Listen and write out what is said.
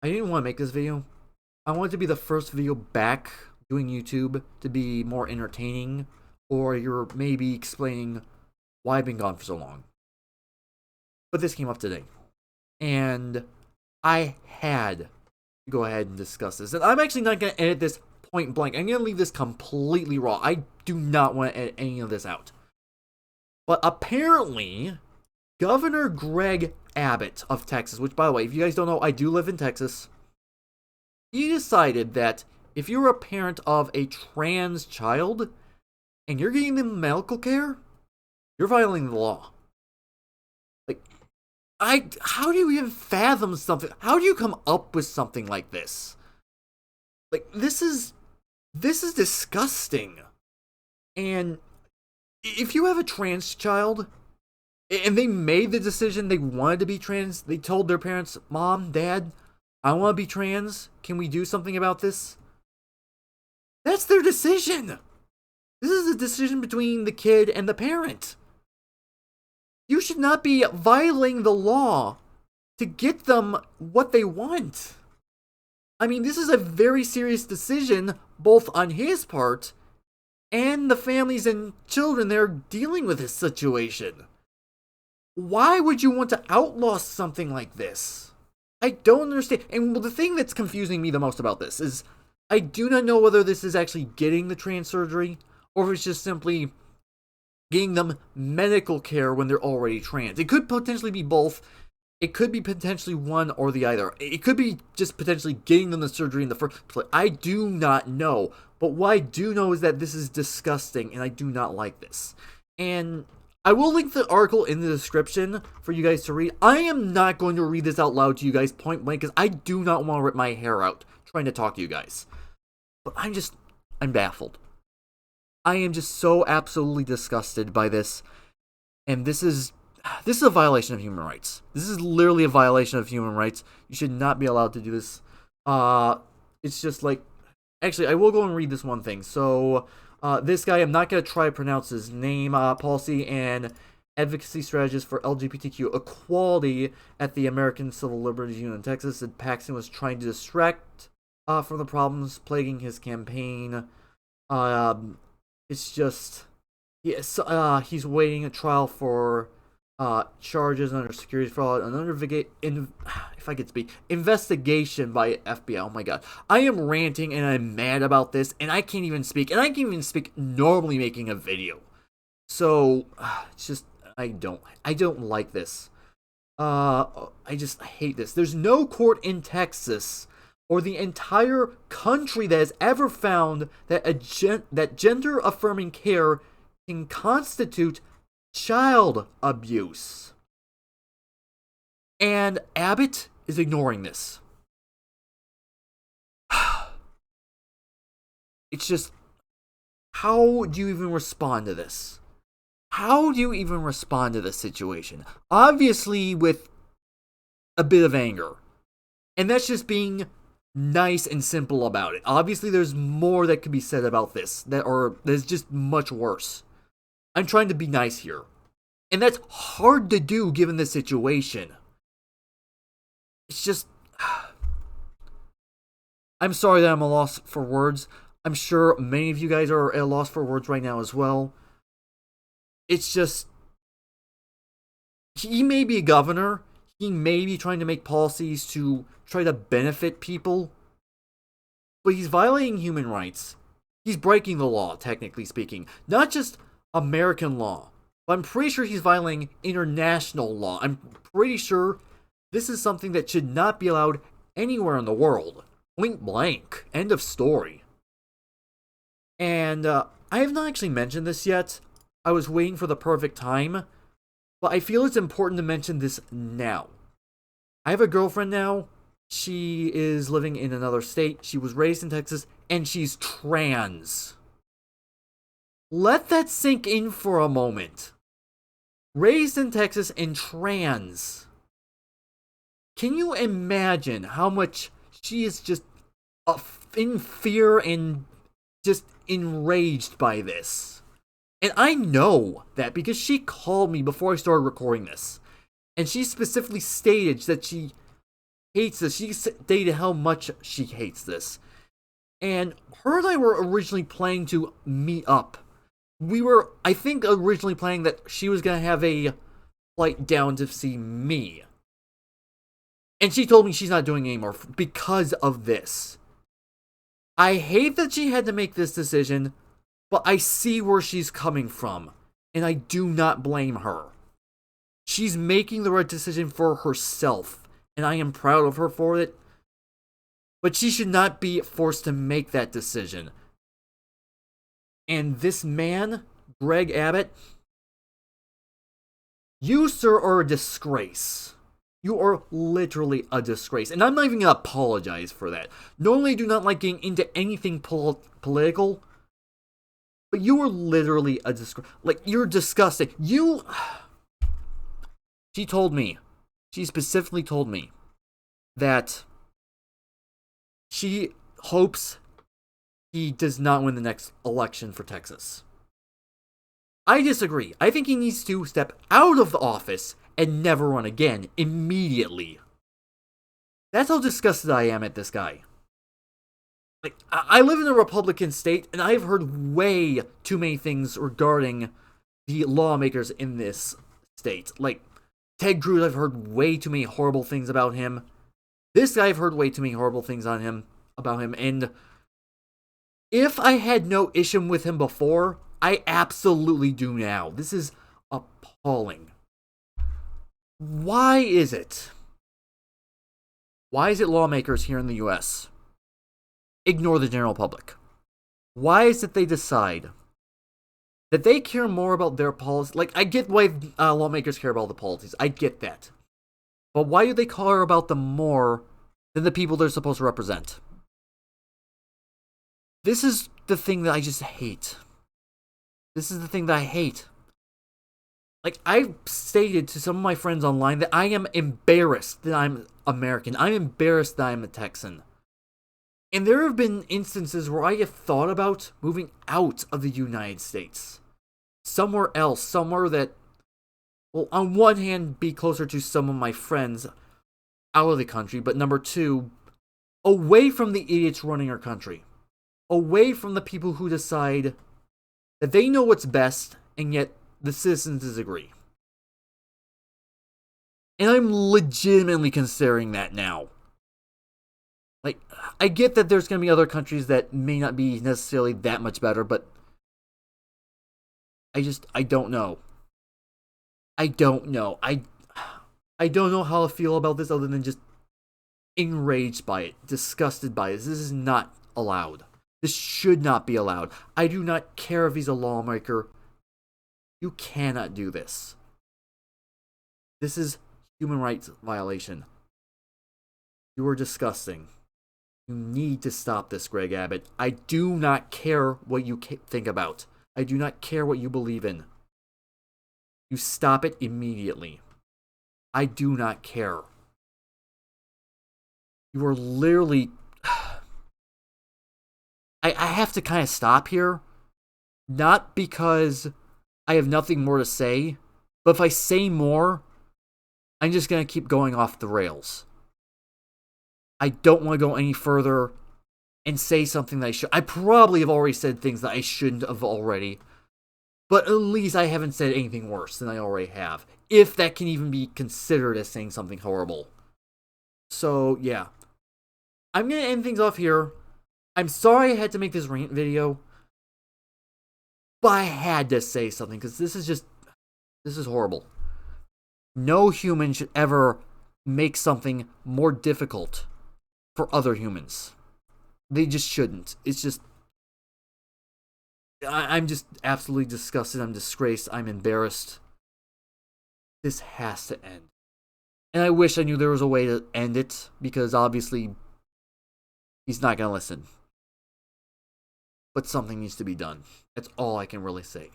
I didn't want to make this video. I wanted to be the first video back doing YouTube to be more entertaining, or you're maybe explaining why I've been gone for so long. But this came up today, and I had to go ahead and discuss this. And I'm actually not going to edit this point blank. I'm going to leave this completely raw. I do not want to edit any of this out. But apparently, Governor Greg Abbott of Texas, which, by the way, if you guys don't know, I do live in Texas. He decided that if you're a parent of a trans child and you're getting them medical care, you're violating the law. Like, how do you even fathom something? How do you come up with something like this? Like, this is disgusting. And if you have a trans child and they made the decision they wanted to be trans, they told their parents, Mom, Dad, I want to be trans. Can we do something about this? That's their decision. This is a decision between the kid and the parent. You should not be violating the law to get them what they want. I mean, this is a very serious decision, both on his part and the families and children that are dealing with this situation. Why would you want to outlaw something like this? I don't understand. And the thing that's confusing me the most about this is I do not know whether this is actually getting the trans surgery or if it's just simply getting them medical care when they're already trans. It could potentially be both. It could be potentially one or the other. It could be just potentially getting them the surgery in the first place. I do not know. But what I do know is that this is disgusting and I do not like this. And I will link the article in the description for you guys to read. I am not going to read this out loud to you guys point blank because I do not want to rip my hair out trying to talk to you guys. But I'm baffled. I am just so absolutely disgusted by this. And this is a violation of human rights. This is literally a violation of human rights. You should not be allowed to do this. It's just like, actually, I will go and read this one thing. So, this guy, I'm not going to try to pronounce his name, policy and advocacy strategist for LGBTQ equality at the American Civil Liberties Union in Texas, said Paxton was trying to distract from the problems plaguing his campaign. It's just, yes, he's waiting a trial for charges under security fraud and if I could speak, investigation by FBI. Oh my god. I am ranting and I'm mad about this and I can't even speak. And I can't even speak normally making a video. So, it's just, I don't like this. I just hate this. There's no court in Texas or the entire country that has ever found that that gender-affirming care can constitute child abuse. And Abbott is ignoring this. It's just, how do you even respond to this? How do you even respond to this situation? Obviously with a bit of anger. And that's just being nice and simple about it. Obviously there's more that could be said about this, that's just much worse. I'm trying to be nice here. And that's hard to do given the situation. It's just, I'm sorry that I'm a loss for words. I'm sure many of you guys are at a loss for words right now as well. It's just, he may be a governor. He may be trying to make policies to try to benefit people. But he's violating human rights. He's breaking the law, technically speaking. Not just American law. But I'm pretty sure he's violating international law. I'm pretty sure this is something that should not be allowed anywhere in the world. Point blank. End of story. And I have not actually mentioned this yet. I was waiting for the perfect time. But I feel it's important to mention this now. I have a girlfriend now. She is living in another state. She was raised in Texas. And she's trans. Let that sink in for a moment. Raised in Texas and trans. Can you imagine how much she is just in fear and just enraged by this? And I know that because she called me before I started recording this. And she specifically stated that she hates this. She stated how much she hates this. And her and I were originally planning to meet up. We were, I think, originally planning that she was going to have a flight down to see me. And she told me she's not doing it anymore because of this. I hate that she had to make this decision, but I see where she's coming from. And I do not blame her. She's making the right decision for herself. And I am proud of her for it. But she should not be forced to make that decision. And this man, Greg Abbott, you, sir, are a disgrace. You are literally a disgrace. And I'm not even going to apologize for that. Normally I do not like getting into anything political. But you are literally a disgrace. Like, you're disgusting. She told me. She specifically told me that she hopes he does not win the next election for Texas. I disagree. I think he needs to step out of the office and never run again immediately. That's how disgusted I am at this guy. Like, I live in a Republican state, and I've heard way too many things regarding the lawmakers in this state. Like, Ted Cruz, I've heard way too many horrible things about him. This guy, I've heard way too many horrible things about him, and if I had no issue with him before, I absolutely do now. This is appalling. Why is it lawmakers here in the U.S. ignore the general public? Why is it they decide that they care more about their policies? Like, I get why lawmakers care about the policies. I get that. But why do they care about them more than the people they're supposed to represent? This is the thing that I just hate. This is the thing that I hate. Like, I've stated to some of my friends online that I am embarrassed that I'm American. I'm embarrassed that I'm a Texan. And there have been instances where I have thought about moving out of the United States. Somewhere else. Somewhere that will, on one hand, be closer to some of my friends out of the country. But number two, away from the idiots running our country. Away from the people who decide that they know what's best, and yet the citizens disagree. And I'm legitimately considering that now. Like, I get that there's going to be other countries that may not be necessarily that much better, but I don't know. I don't know. I don't know how to feel about this other than just enraged by it, disgusted by it. This is not allowed. This should not be allowed. I do not care if he's a lawmaker. You cannot do this. This is human rights violation. You are disgusting. You need to stop this, Greg Abbott. I do not care what you think about. I do not care what you believe in. You stop it immediately. I do not care. You are literally... I have to kind of stop here. Not because I have nothing more to say, but if I say more, I'm just going to keep going off the rails. I don't want to go any further and say something that I should. I probably have already said things that I shouldn't have already, but at least I haven't said anything worse than I already have, if that can even be considered as saying something horrible. So, yeah. I'm going to end things off here. I'm sorry I had to make this rant video, but I had to say something, because this is horrible. No human should ever make something more difficult for other humans. They just shouldn't. It's just... I'm just absolutely disgusted. I'm disgraced. I'm embarrassed. This has to end. And I wish I knew there was a way to end it, because obviously he's not going to listen. But something needs to be done. That's all I can really say.